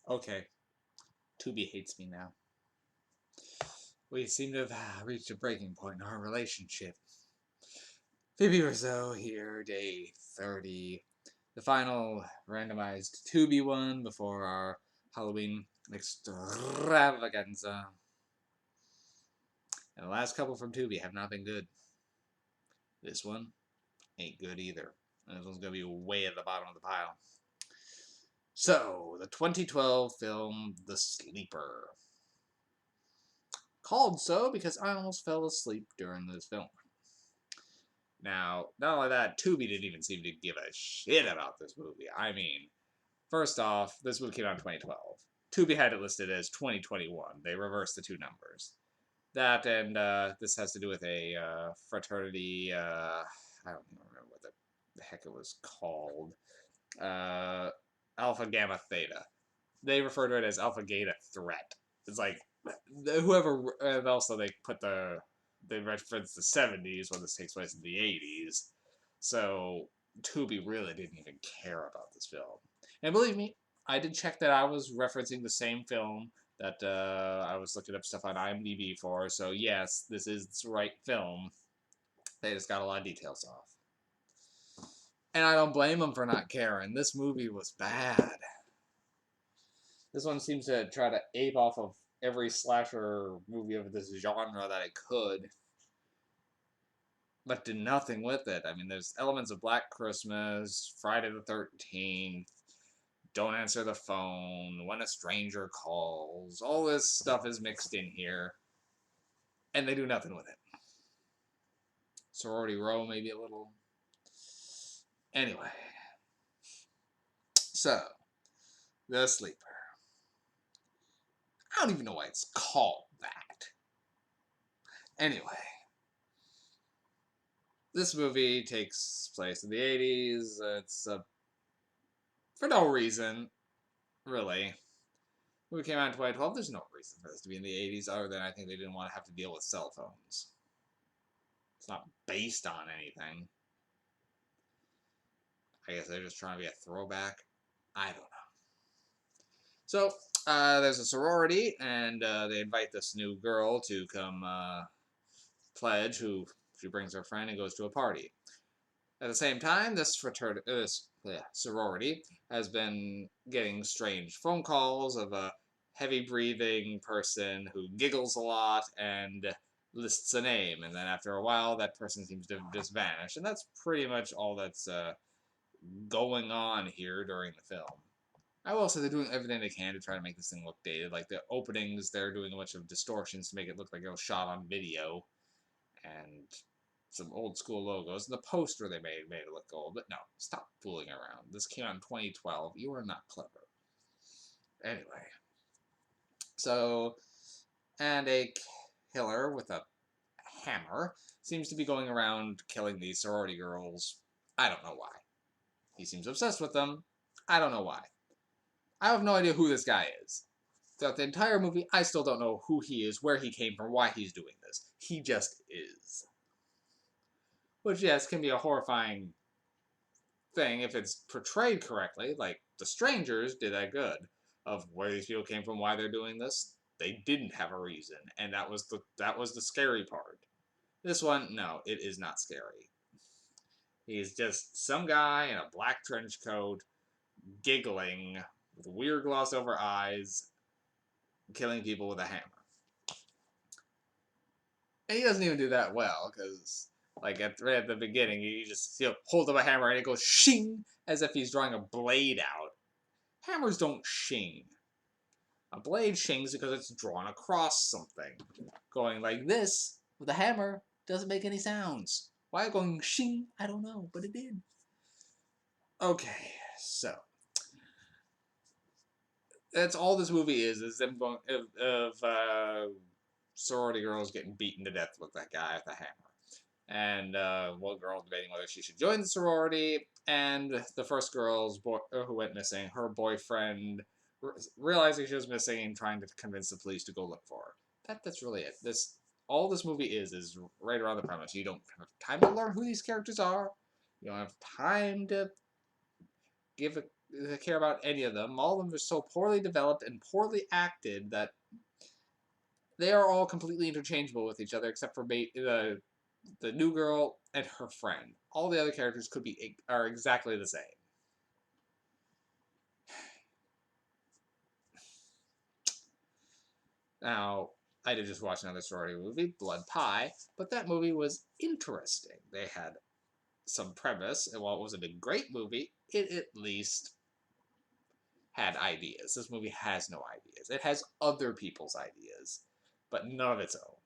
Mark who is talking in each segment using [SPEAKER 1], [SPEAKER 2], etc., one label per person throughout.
[SPEAKER 1] Okay, Tubi hates me now. We seem to have reached a breaking point in our relationship. Phoebe Rizzo here, day 30. The final randomized Tubi one before our Halloween extravaganza. And the last couple from Tubi have not been good. This one ain't good either. And this one's going to be way at the bottom of the pile. So, the 2012 film The Sleeper. Called so because I almost fell asleep during this film. Now, not only that, Tubi didn't even seem to give a shit about this movie. I mean, first off, this movie came out in 2012. Tubi had it listed as 2021. They reversed the two numbers. That and this has to do with a fraternity. I don't even remember what the heck it was called. Alpha Gamma Theta. They refer to it as Alpha Gata Threat. It's like whoever. And also they put they reference the 70s when this takes place in the 80s. So Tubi really didn't even care about this film. And believe me, I did check that I was referencing the same film that I was looking up stuff on IMDb for. So yes, this is the right film. They just got a lot of details off. And I don't blame them for not caring. This movie was bad. This one seems to try to ape off of every slasher movie of this genre that it could, but did nothing with it. I mean, there's elements of Black Christmas, Friday the 13th, Don't Answer the Phone, When a Stranger Calls. All this stuff is mixed in here, and they do nothing with it. Sorority Row, maybe a little. Anyway, so, The Sleeper. I don't even know why it's called that. Anyway, this movie takes place in the 80s. It's for no reason, really. The movie came out in 2012. There's no reason for this to be in the 80s other than I think they didn't want to have to deal with cell phones. It's not based on anything. I guess they're just trying to be a throwback. I don't know. So, there's a sorority, and they invite this new girl to come pledge, who she brings her friend and goes to a party. At the same time, this sorority has been getting strange phone calls of a heavy-breathing person who giggles a lot and lists a name, and then after a while, that person seems to just vanish, and that's pretty much all that's going on here during the film. I will say they're doing everything they can to try to make this thing look dated. Like the openings, they're doing a bunch of distortions to make it look like it was shot on video, and some old school logos. The poster they made it look old, but no, stop fooling around. This came out in 2012. You are not clever. Anyway, so, and a killer with a hammer seems to be going around killing these sorority girls. I don't know why. He seems obsessed with them. I don't know why. I have no idea who this guy is. Throughout the entire movie, I still don't know who he is, where he came from, why he's doing this. He just is. Which, yes, can be a horrifying thing if it's portrayed correctly. Like, The Strangers did that good. Of where these people came from, why they're doing this. They didn't have a reason, and that was the scary part. This one, no, it is not scary. He's just some guy in a black trench coat, giggling, with weird gloss over eyes, killing people with a hammer. And he doesn't even do that well, because, like, right at the beginning, he just holds up a hammer and it goes shing, as if he's drawing a blade out. Hammers don't shing. A blade shings because it's drawn across something. Going like this with a hammer doesn't make any sounds. Why going shing? I don't know, but it did. Okay, so that's all this movie is them going of sorority girls getting beaten to death with that guy with the hammer. And one girl debating whether she should join the sorority, and the first girl's who went missing, her boyfriend realizing she was missing and trying to convince the police to go look for her. That's really it. All this movie is right around the premise. You don't have time to learn who these characters are. You don't have time to give care about any of them. All of them are so poorly developed and poorly acted that they are all completely interchangeable with each other, except for the new girl and her friend. All the other characters are exactly the same. Now, I did just watch another sorority movie, Blood Pie, but that movie was interesting. They had some premise, and while it wasn't a great movie, it at least had ideas. This movie has no ideas. It has other people's ideas, but none of its own.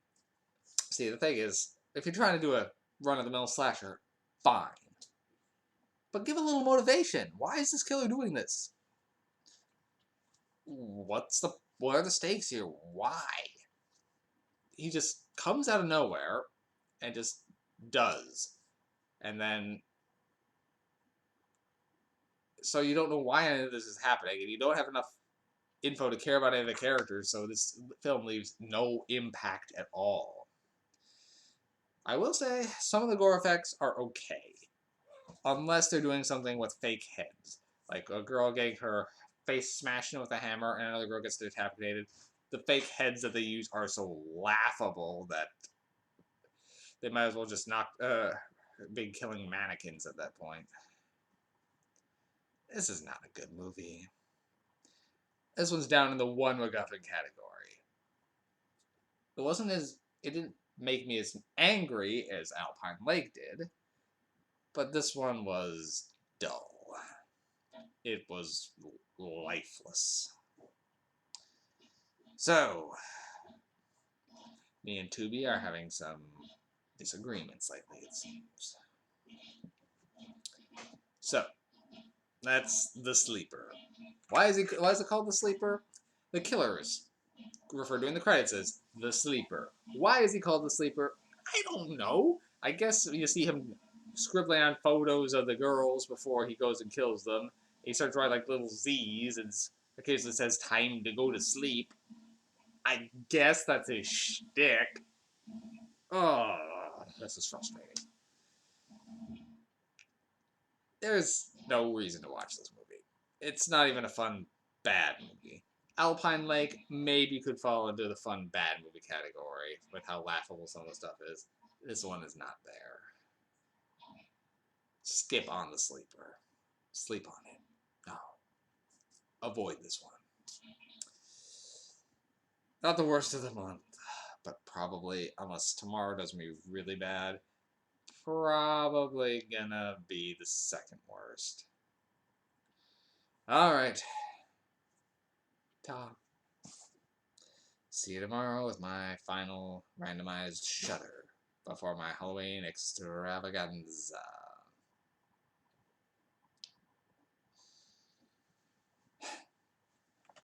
[SPEAKER 1] See, the thing is, if you're trying to do a run-of-the-mill slasher, fine. But give a little motivation. Why is this killer doing this? What are the stakes here? Why? He just comes out of nowhere and just does. And then so you don't know why any of this is happening, and you don't have enough info to care about any of the characters, so this film leaves no impact at all. I will say some of the gore effects are okay, unless they're doing something with fake heads, like a girl getting her face smashed in with a hammer and another girl gets decapitated. The fake heads that they use are so laughable that they might as well just knock big killing mannequins at that point. This is not a good movie. This one's down in the one MacGuffin category. It didn't make me as angry as Alpine Lake did, but this one was dull. It was lifeless. So, me and Tubi are having some disagreements lately, it seems. So, that's The Sleeper. Why is it called The Sleeper? The killers referred to in the credits as The Sleeper. Why is he called The Sleeper? I don't know. I guess you see him scribbling on photos of the girls before he goes and kills them. He starts writing like little Z's and occasionally says time to go to sleep. I guess that's his shtick. Oh, this is frustrating. There's no reason to watch this movie. It's not even a fun, bad movie. Alpine Lake maybe could fall into the fun, bad movie category with how laughable some of the stuff is. This one is not there. Skip on The Sleeper. Sleep on it. No. Avoid this one. Not the worst of the month, but probably, unless tomorrow does me really bad, probably gonna be the second worst. Alright. Ta. See you tomorrow with my final randomized Shudder before my Halloween extravaganza.